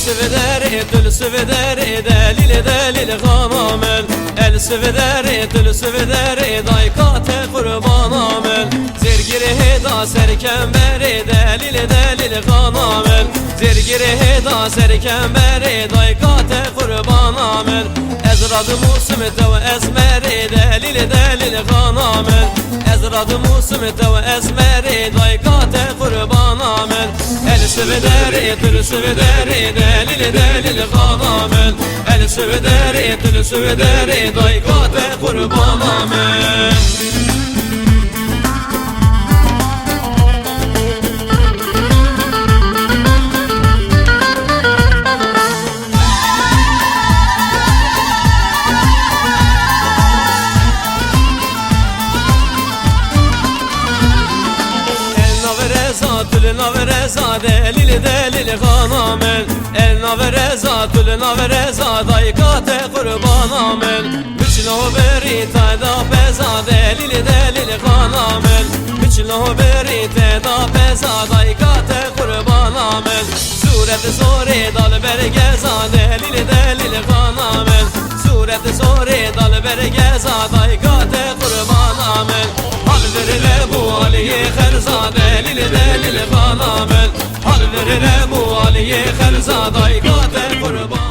سفدر تل سفدر دلیل دلیل خانامل El سفدر تل سفدر دایکات قربانامل زرگیر هدا سرکمبر دلیل دلیل خانامل زرگیر هدا سرکمبر دایکات قربانامل ازراد موسم تو اسمر دلیل دلیل خانامل ازراد موسم تو اسمر دایکات قربانامل El سفدر تل سفدر دلیل دلیل خانامل El سفدر تل سفدر دایکات قربانامل Tül navreza delil delil hanamel El navreza tül navreza daykate kurbanamel Müçlo beri tayda peza delil delil hanamel Müçlo beri tayda peza daykate kurbanamel Suret sore dal bergeza delil delil hanamel Suret sore dal bergeza daykate kurbanamel Hal verile bu aliye kherza delil delil خانامل حال ورنه مو علیه خرزادای قاتل قربان